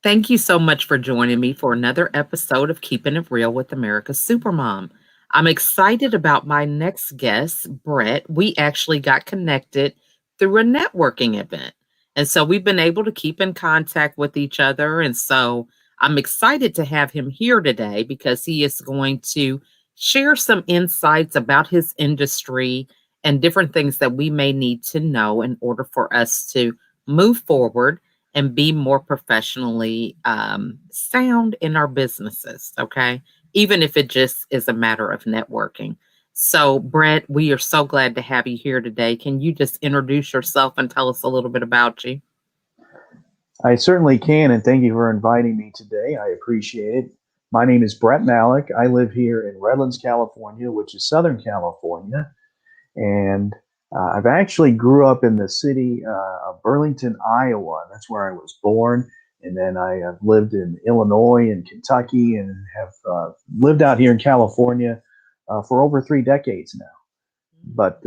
Thank you so much for joining me for another episode of Keeping It Real with America's Supermom. I'm excited about my next guest, Brett. We actually got connected through a networking event. And so we've been able to keep in contact with each other. And so I'm excited to have him here today because he is going to share some insights about his industry and different things that we may need to know in order for us to move forward and be more professionally sound in our businesses. Okay. Even if it just is a matter of networking. So, Brett, we are so glad to have you here today. Can you just introduce yourself and tell us a little bit about you? I certainly can, and thank you for inviting me today. I appreciate it. My name is Brett Malik. I live here in Redlands, California, which is Southern California, and I've actually grew up in the city of Burlington, Iowa. That's where I was born, and then I have lived in Illinois and Kentucky, and have lived out here in California for over 3 decades now. But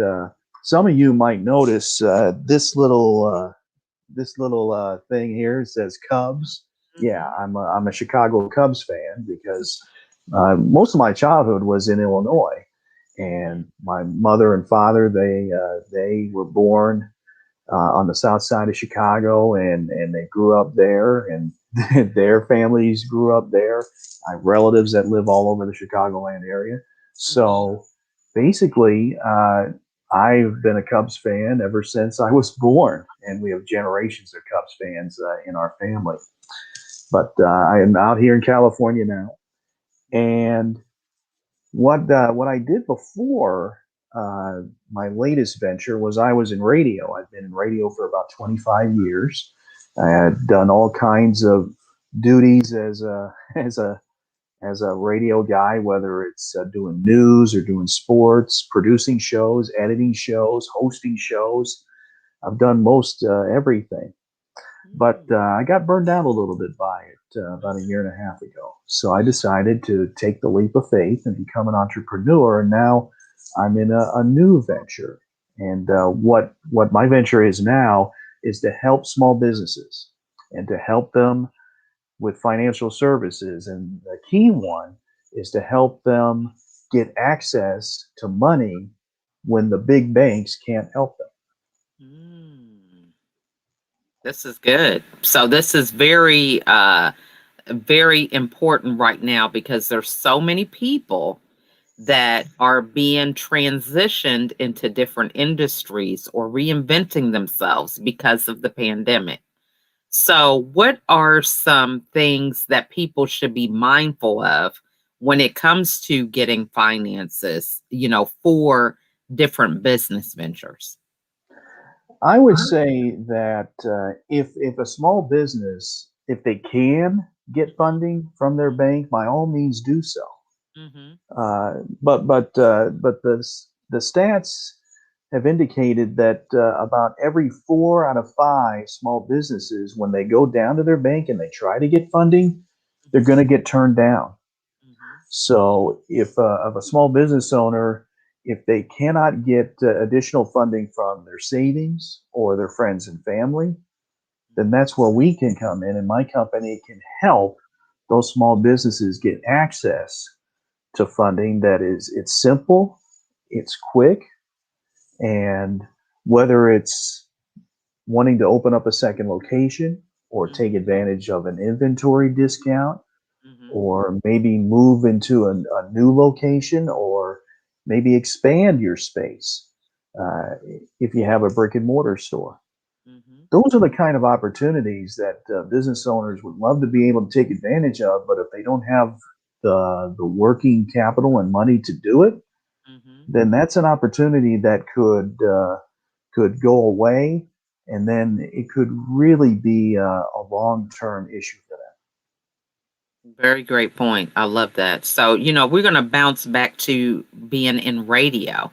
some of you might notice this little thing here says Cubs. Yeah, I'm a Chicago Cubs fan because most of my childhood was in Illinois, and my mother and father they were born on the south side of Chicago, and they grew up there, and their families grew up there. I have relatives that live all over the Chicagoland area. So basically, I've been a Cubs fan ever since I was born, and we have generations of Cubs fans in our family. But I am out here in California now, and what I did before my latest venture was I was in radio. I've been in radio for about 25 years. I had done all kinds of duties as a radio guy, whether it's doing news or doing sports, producing shows, editing shows, hosting shows. I've done most everything. But I got burned out a little bit by it about a year and a half ago. So I decided to take the leap of faith and become an entrepreneur. And now I'm in a new venture. And what my venture is now is to help small businesses and to help them with financial services. And the key one is to help them get access to money when the big banks can't help them. Mm, this is good. So this is very important right now because there's so many people that are being transitioned into different industries or reinventing themselves because of the pandemic. So, what are some things that people should be mindful of when it comes to getting finances, for different business ventures? I would say that if a small business, if they can get funding from their bank, by all means do so. Mm-hmm. But the stats have indicated that about every 4 out of 5 small businesses, when they go down to their bank and they try to get funding, they're going to get turned down. Mm-hmm. So if a small business owner, if they cannot get additional funding from their savings or their friends and family, then that's where we can come in, and my company can help those small businesses get access to funding that is it's simple, it's quick, and whether it's wanting to open up a second location or take advantage of an inventory discount Mm-hmm. or maybe move into a new location or maybe expand your space uh, if you have a brick and mortar store. Mm-hmm. Those are the kind of opportunities that business owners would love to be able to take advantage of, but if they don't have the working capital and money to do it, Mm-hmm. then that's an opportunity that could go away, and then it could really be a long term issue for them. Very great point. I love that. So, we're going to bounce back to being in radio,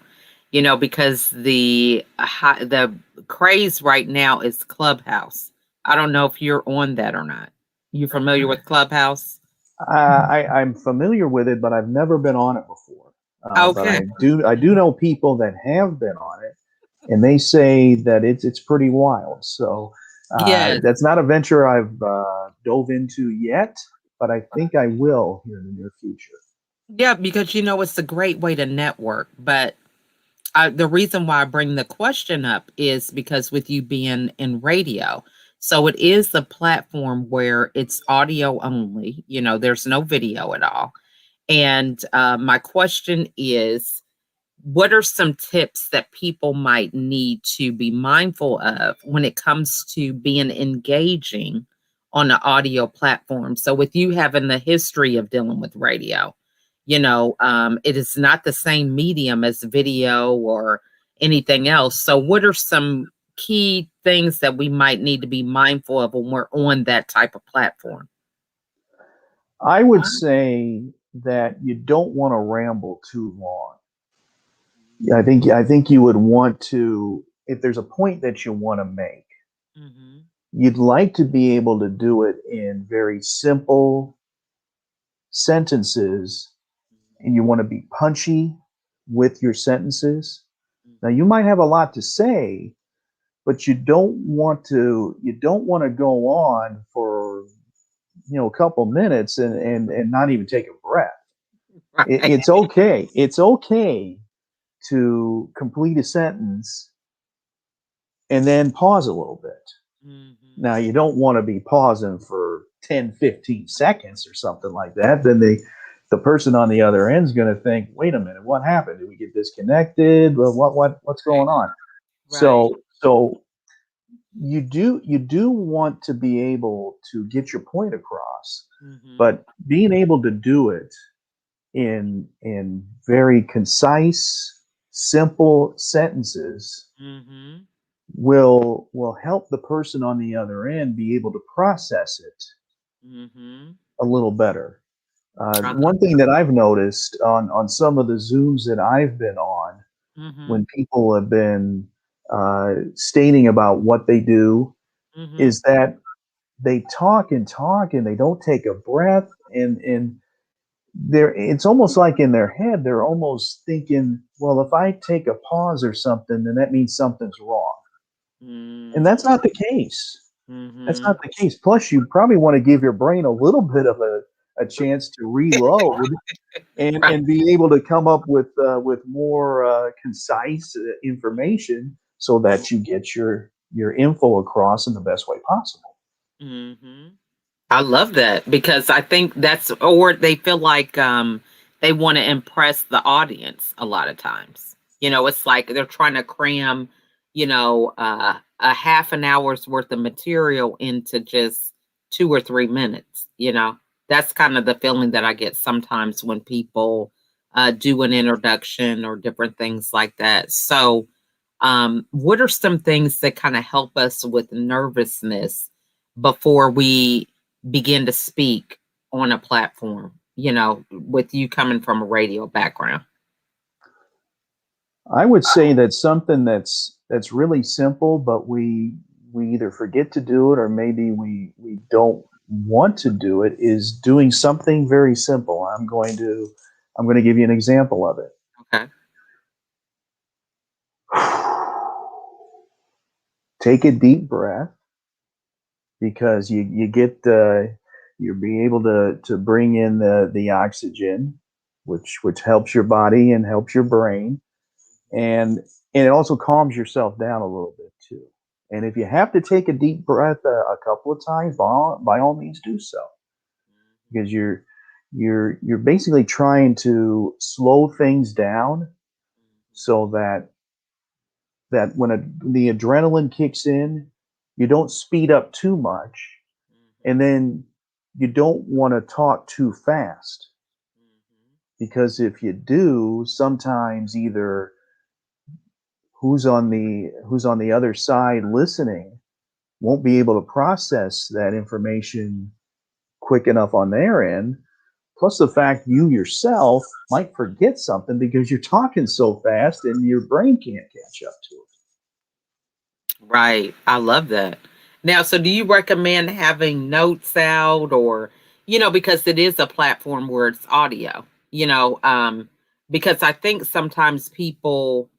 because the craze right now is Clubhouse. I don't know if you're on that or not. You familiar with Clubhouse? I'm familiar with it, but I've never been on it before. But Okay. I do know people that have been on it, and they say that it's pretty wild. So Yes. That's not a venture I've dove into yet, but I think I will here in the near future. Yeah, because it's a great way to network. But the reason why I bring the question up is because with you being in radio, so it is a platform where it's audio only, there's no video at all. And my question is, what are some tips that people might need to be mindful of when it comes to being engaging on the audio platform? So, with you having the history of dealing with radio, it is not the same medium as video or anything else. So, what are some key things that we might need to be mindful of when we're on that type of platform? I would say that you don't want to ramble too long. I think you would want to, if there's a point that you want to make, Hmm. you'd like to be able to do it in very simple sentences, and you want to be punchy with your sentences. Now you might have a lot to say, but you don't want to go on for a couple minutes and not even take a breath. Right. It's okay. It's okay to complete a sentence and then pause a little bit. Hmm. Now, you don't want to be pausing for 10, 15 seconds or something like that. Then the person on the other end is going to think, wait a minute, what happened? Did we get disconnected? Well, what's going on? Right. So you do want to be able to get your point across, Hmm. but being able to do it in very concise, simple sentences Hmm. will help the person on the other end be able to process it Hmm. a little better. I love One thing that I've noticed on some of the Zooms that I've been on, that. Hmm. when people have been stating about what they do, Hmm. is that they talk and talk and they don't take a breath, and they're it's almost like in their head they're almost thinking, well, if I take a pause or something, then that means something's wrong. And that's not the case. That's Mm-hmm. not the case. Plus, you probably want to give your brain a little bit of a chance to reload Right. and be able to come up with more concise information so that you get your info across in the best way possible. Hmm. I love that because I think that's, or they feel like they want to impress the audience a lot of times. It's like they're trying to cram, a half an hour's worth of material into just 2 or 3 minutes. That's kind of the feeling that I get sometimes when people do an introduction or different things like that. So, what are some things that kind of help us with nervousness before we begin to speak on a platform, with you coming from a radio background? I would say that something that's really simple, but we either forget to do it or maybe we don't want to do it, is doing something very simple. I'm going to give you an example of it. Okay. Take a deep breath, because you get you'll be able to bring in the oxygen, which helps your body and helps your brain, and it also calms yourself down a little bit too. And if you have to take a deep breath a couple of times, by all means do so, because you're basically trying to slow things down so that when the adrenaline kicks in, you don't speed up too much, and then you don't want to talk too fast, because if you do, sometimes either who's on the other side listening won't be able to process that information quick enough on their end. Plus, the fact you yourself might forget something because you're talking so fast and your brain can't catch up to it. Right. I love that. Now, so do you recommend having notes out, or, because it is a platform where it's audio, because I think sometimes people,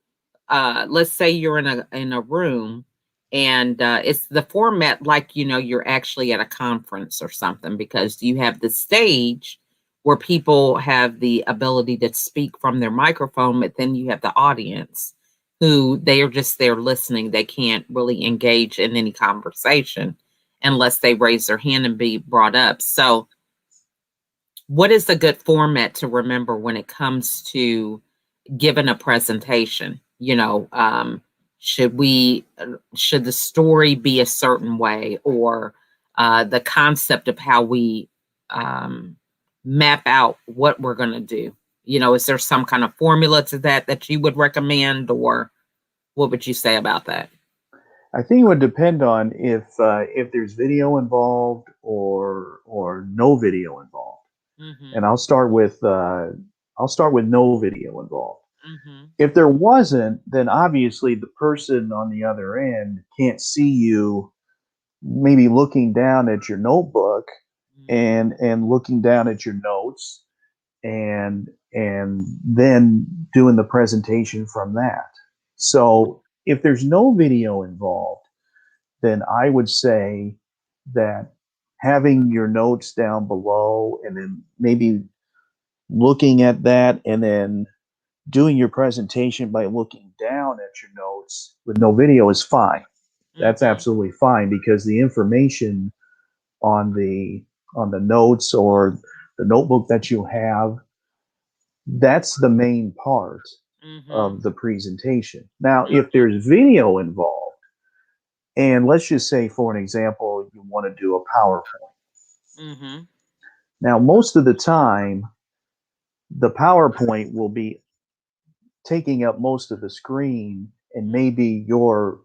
let's say you're in a room And it's the format like, you're actually at a conference or something, because you have the stage where people have the ability to speak from their microphone, but then you have the audience who they are just there listening. They can't really engage in any conversation unless they raise their hand and be brought up. So what is a good format to remember when it comes to giving a presentation? Should we should the story be a certain way, or the concept of how we um, map out what we're going to do? Is there some kind of formula to that you would recommend, or what would you say about that? I think it would depend on if there's video involved or no video involved. And Mm-hmm. I'll start with no video involved. Mm-hmm. If there wasn't, then obviously the person on the other end can't see you maybe looking down at your notebook and looking down at your notes and then doing the presentation from that. So if there's no video involved, then I would say that having your notes down below and then maybe looking at that and then doing your presentation by looking down at your notes with no video is fine. That's Mm-hmm. absolutely fine because the information on the notes or the notebook that you have, that's the main part Mm-hmm. of the presentation. Now, if there's video involved, and let's just say, for an example, you want to do a PowerPoint. Mm-hmm. Now, most of the time, the PowerPoint will be taking up most of the screen, and maybe your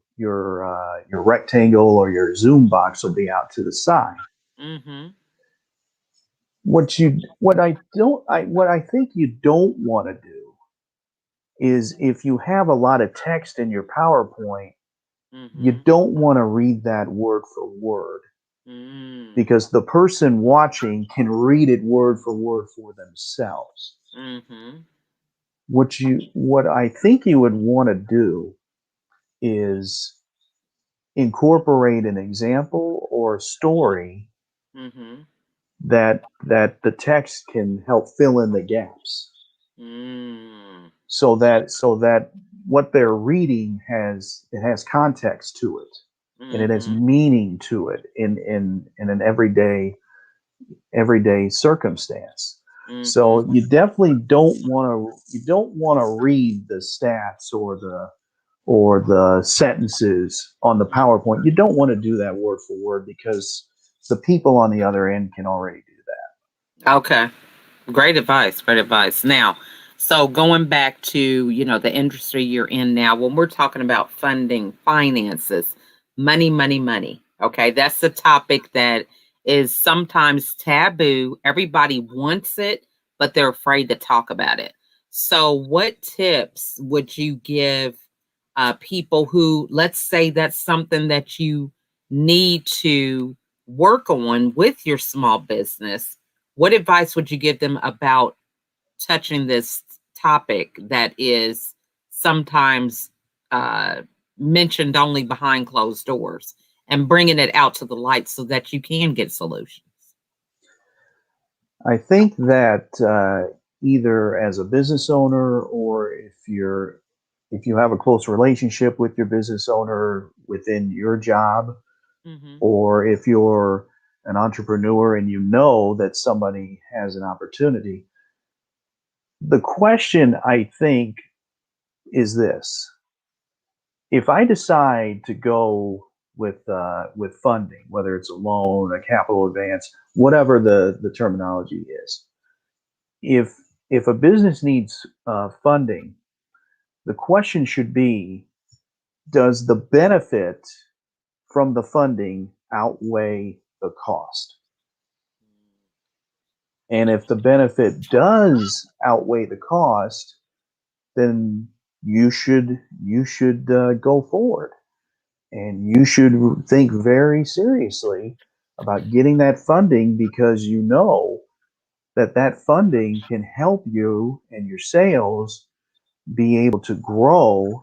rectangle or your zoom box will be out to the side. Mm-hmm. What I think you don't want to do is if you have a lot of text in your PowerPoint, you Mm-hmm. don't want to read that word for word Mm-hmm. because the person watching can read it word for themselves. Mm-hmm. What I think you would want to do is incorporate an example or a story Mm-hmm. that the text can help fill in the gaps Mm-hmm. so that what they're reading has context to it and it has Mm-hmm. meaning to it in an everyday circumstance. Mm-hmm. So you don't want to read the stats or the sentences on the PowerPoint. You don't want to do that word for word because the people on the other end can already do Okay. Great advice. Great advice. Now, so going back to, the industry you're in now, when we're talking about funding, finances, money, money, money. Okay. That's the topic that is sometimes taboo. Everybody wants it, but they're afraid to talk about it. So, what tips would you give people who, let's say, that's something that you need to work on with your small business? What advice would you give them about touching this topic that is sometimes uh, mentioned only behind closed doors, and bringing it out to the light so that you can get solutions? that. I think that either as a business owner or if you have a close relationship with your business owner within your job, Mm-hmm. or if you're an entrepreneur and you know that somebody has an opportunity, the question I think is this: if I decide to go with funding, whether it's a loan, a capital advance, whatever the terminology is, if if a business needs funding, the question should be: does the benefit from the funding outweigh the cost? And if the benefit does outweigh the cost, then you should go forward, and you should think very seriously about getting that funding because you know that that funding can help you and your sales be able to grow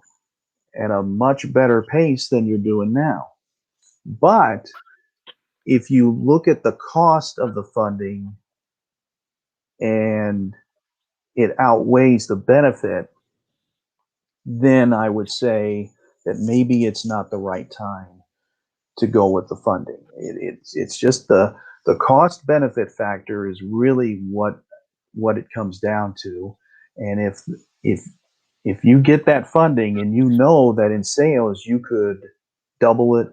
at a much better pace than you're doing now. But if you look at the cost of the funding and it outweighs the benefit, then I would say that maybe it's not the right time to go with the funding. It's just the cost benefit factor is really what it comes down to. And if if you get that funding and you know that in sales you could double it,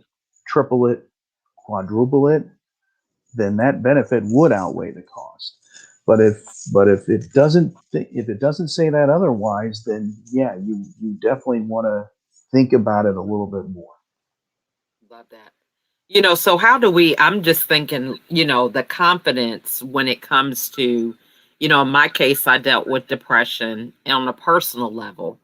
triple it, quadruple it, then that benefit would outweigh the cost. But if it doesn't say that otherwise, then yeah, you definitely want to think about it a little bit more. Love that. So how do I'm just thinking, the confidence when it comes to, in my case, I dealt with depression on a personal level,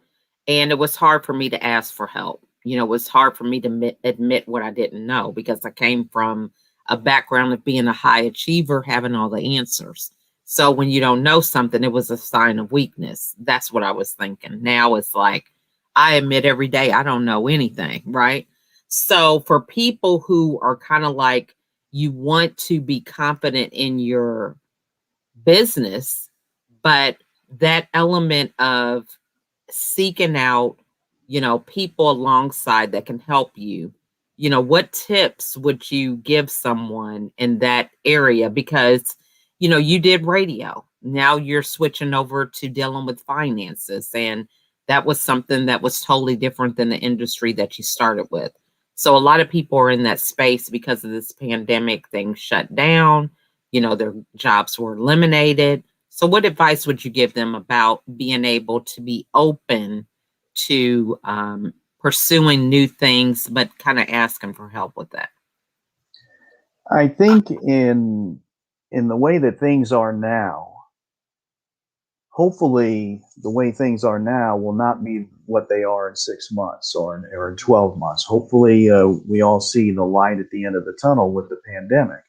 and it was hard for me to ask for help. It was hard for me to admit what I didn't know because I came from a background of being a high achiever, having all the answers. So when you don't know something, it was a sign of weakness. That's what I was thinking. Now it's like, I admit every day I don't know anything, right? So for people who are kind of like, you want to be confident in your business, but that element of seeking out, people alongside that can help you, what tips would you give someone in that area? Because, you did radio. Now you're switching over to dealing with finances. And that was something that was totally different than the industry that you started with. So a lot of people are in that space because of this pandemic. Things shut down, their jobs were eliminated. So, what advice would you give them about being able to be open to pursuing new things, but kind of asking for help with that? I think in the way that things are now, hopefully the way things are now will not be what they are in 6 months or in 12 months. Hopefully, we all see the light at the end of the tunnel with the pandemic.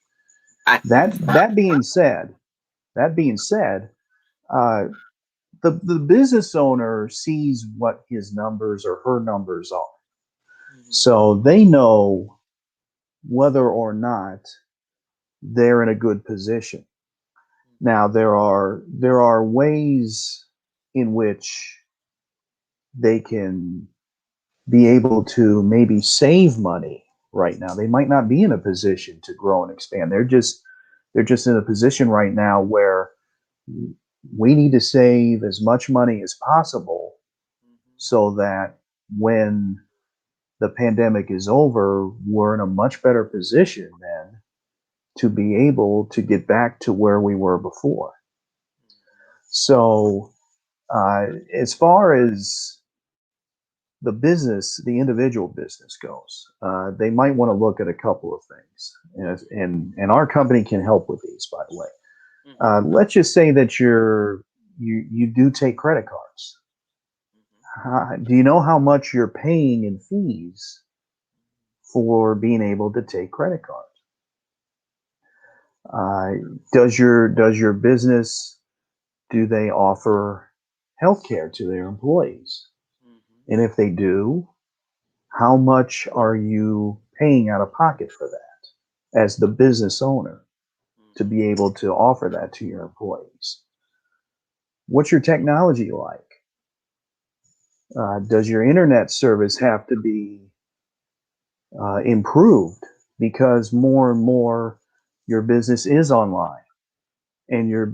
I, That being said, that being said, uh, the business owner sees what his numbers or her numbers are, Mhm. so they know whether or not they're in a good position. Now there are ways in which they can be able to maybe save money right now. They might not be in a position to grow and expand. They're just in a position right now where we need to save as much money as possible so that when the pandemic is over, we're in a much better position then to be able to get back to where we were before. So, as far as the individual business goes, they might want to look at a couple of things, and our company can help with these. By the way, Mhm. let's just say that you do take credit cards. Do you know how much you're paying in fees for being able to take credit cards? Uh, does your business, do they offer health care to their employees? Mhm. And if they do, how much are you paying out of pocket for that as the business owner to be able to offer that to your employees? What's your technology like? Does your internet service have to be improved because more and more your business is online and you're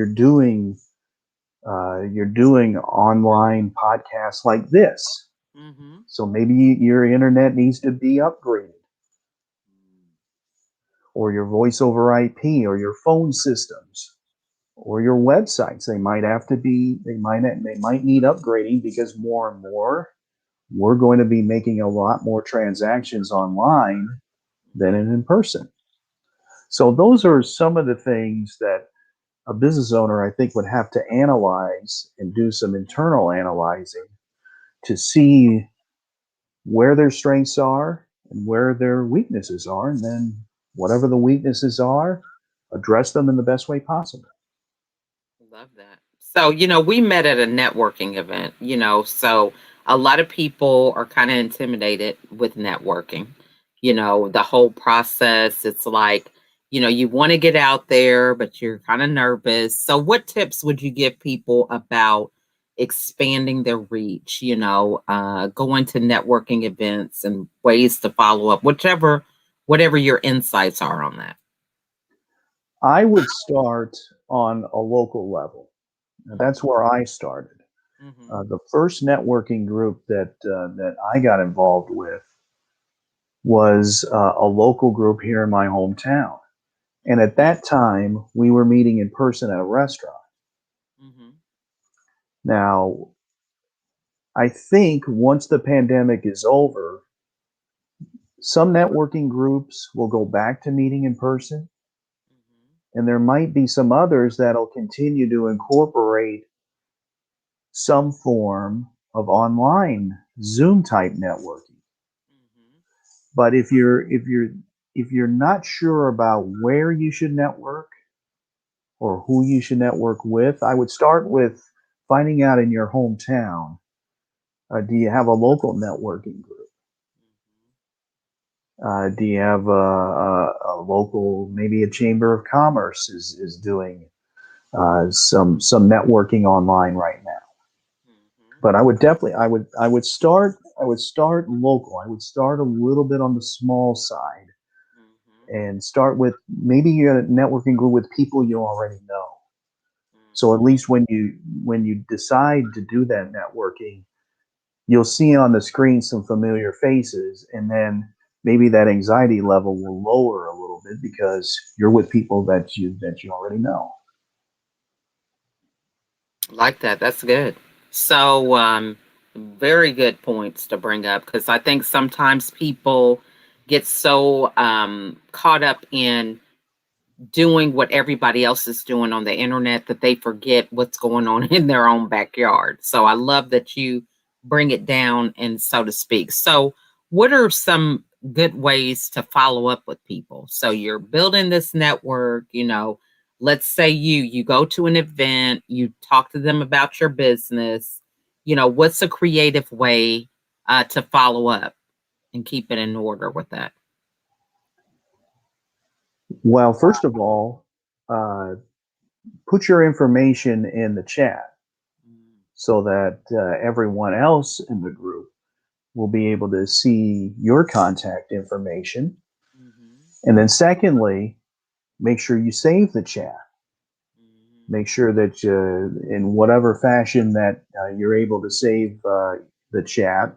doing online podcasts like this. Mhm. So maybe your internet needs to be upgraded, or your voice over IP, or your phone systems, or your websites. They might need upgrading because more and more we're going to be making a lot more transactions online than in person. So those are some of the things that a business owner, I think, would have to analyze and do some internal analyzing to see where their strengths are and where their weaknesses are, and then whatever the weaknesses are, address them in the best way possible. Love that. So, we met at a networking event, so a lot of people are kind of intimidated with networking. The whole process, it's like, you want to get out there, but you're kind of nervous. So, what tips would you give people about expanding their reach, going to networking events and ways to follow up, whatever your insights are on that? I would start on a local level. Now, that's where I started. Mm-hmm. The first networking group that I got involved with was a local group here in my hometown. And at that time, we were meeting in person at a restaurant. Mm-hmm. Now, I think once the pandemic is over, some networking groups will go back to meeting in person, and there might be some others that'll continue to incorporate some form of online Zoom type networking. Mm-hmm. But if you're not sure about where you should network or who you should network with, I would start with finding out in your hometown. Do you have a local networking group? Do you have a local, maybe a chamber of commerce is doing some networking online right now? Mm-hmm. But I would definitely, I would start local. I would start a little bit on the small side Mm-hmm. and start with maybe you're a networking group with people you already know. So at Mm-hmm. least when you decide to do that networking, you'll see on the screen some familiar faces, and then maybe that anxiety level will lower a little bit because you're with people that you already know. Like that. That's good. So, very good points to bring up because I think sometimes people get so caught up in doing what everybody else is doing on the internet that they forget what's going on in their own backyard. So, I love that you bring it down and so to speak. So, what are some good ways to follow up with people? So, you're building this network, let's say you go to an event, you talk to them about your business, what's a creative way to follow up and keep it in order with that? Well, first of all, uh, put your information in the chat so that everyone else in the group will be able to see your contact information. Mm-hmm. And then, secondly, make sure you save the chat. Mm-hmm. Make sure that in whatever fashion that you're able to save the chat,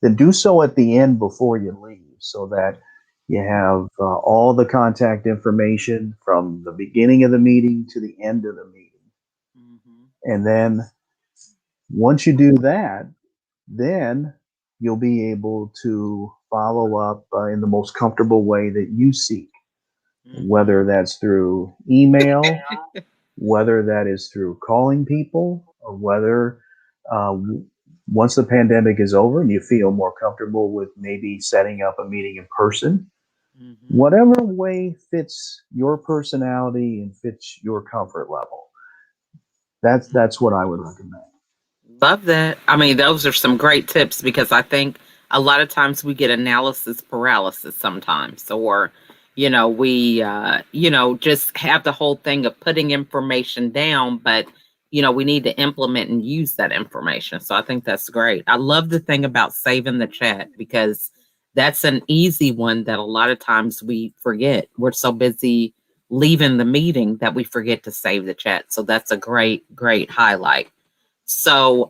then do so at the end before you leave so that you have all the contact information from the beginning of the meeting to the end of the meeting. Mm-hmm. And then once you do that, then you'll be able to follow up in the most comfortable way that you seek, Mm-hmm. whether that's through email, whether that is through calling people, or whether uh, once the pandemic is over and you feel more comfortable with maybe setting up a meeting in person, Mm-hmm. whatever way fits your personality and fits your comfort level. That's what I would recommend. Love that. I mean, those are some great tips because I think a lot of times we get analysis paralysis sometimes, or, just have the whole thing of putting information down, but, we need to implement and use that information. So I think that's great. I love the thing about saving the chat because that's an easy one that a lot of times we forget. We're so busy leaving the meeting that we forget to save the chat. So that's a great, great highlight. So,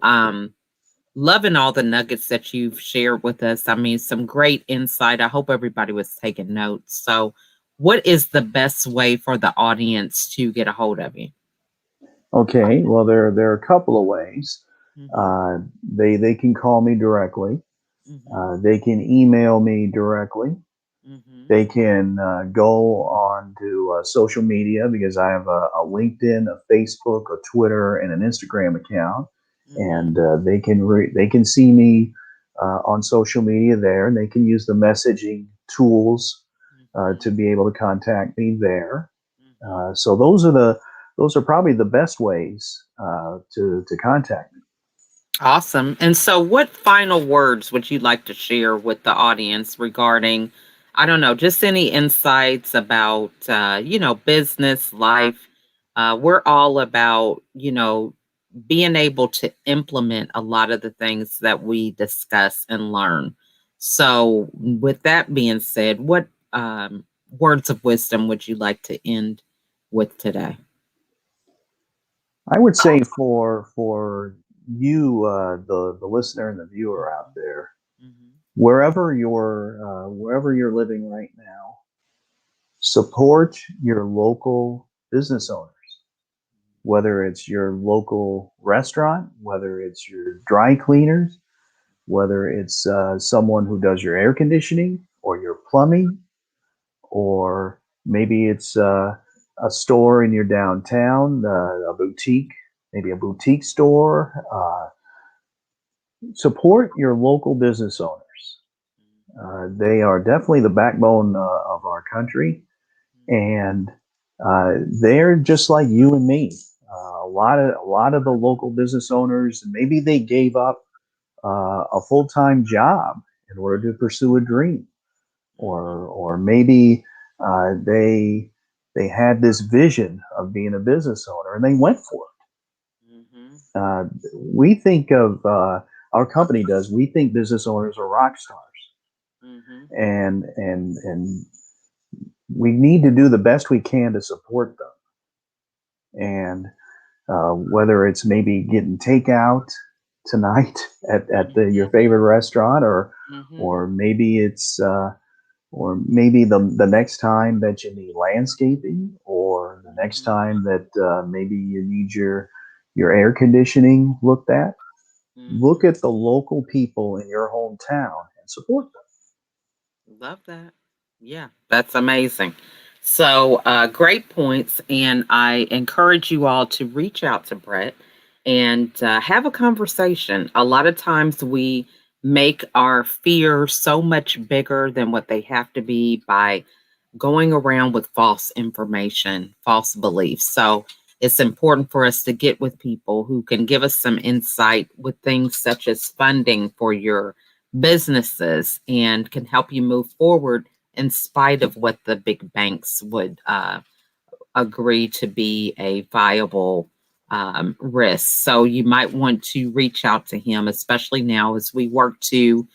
loving all the nuggets that you've shared with us. I mean, some great insight. I hope everybody was taking notes. So, what is the best way for the audience to get a hold of you? Okay, well there are a couple of ways. Mm-hmm. They can call me directly. Mm-hmm. They can email me directly. Mm-hmm. They can go on to social media because I have a LinkedIn, a Facebook, a Twitter, and an Instagram account, Mm-hmm. and they can see me on social media there, and they can use the messaging tools Mm-hmm. to be able to contact me there. Mm-hmm. So those are probably the best ways to contact me. Awesome. And so, what final words would you like to share with the audience regarding, I don't know, just any insights about, business, life? We're all about, being able to implement a lot of the things that we discuss and learn. So, with that being said, what words of wisdom would you like to end with today? I would say for you, the listener and the viewer out there, Mhm. wherever you're living right now, support your local business owners, whether it's your local restaurant, whether it's your dry cleaners, whether it's someone who does your air conditioning or your plumbing, or maybe it's a store in your downtown, a boutique, maybe a boutique store. Support your local business owners. They are definitely the backbone of our country, and they're just like you and me. A lot of the local business owners, maybe they gave up a full time job in order to pursue a dream, or maybe they had this vision of being a business owner and they went for Mhm. it. We think of our company does. We think business owners are rock stars, Mhm. and we need to do the best we can to support them. And whether it's maybe getting takeout tonight at your Mhm. favorite restaurant, Mhm. or maybe it's or maybe the next time that you need landscaping, or the next Mhm. time that maybe you need your air conditioning looked at. Look Mhm. at the local people in your hometown and support them. Love that. Yeah, that's amazing. So, great points. And I encourage you all to reach out to Brett and have a conversation. A lot of times we make our fears so much bigger than what they have to be by going around with false information, false beliefs. So, it's important for us to get with people who can give us some insight with things such as funding for your businesses and can help you move forward in spite of what the big banks would agree to be a viable risk. So you might want to reach out to him, especially now as we work to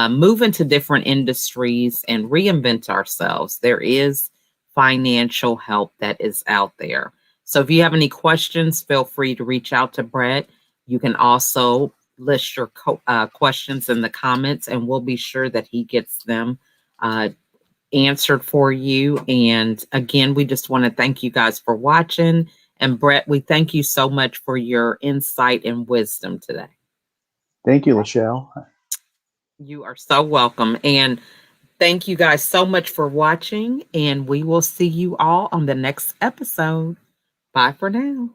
move into different industries and reinvent ourselves. There is financial help that is out there. So if you have any questions, feel free to reach out to Brett. You can also list your questions in the comments, and we'll be sure that he gets them answered for you. And again, we just want to thank you guys for watching. And Brett, we thank you so much for your insight and wisdom today. Thank you, Lachelle. You are so welcome. And thank you guys so much for watching. And we will see you all on the next episode. Bye for now.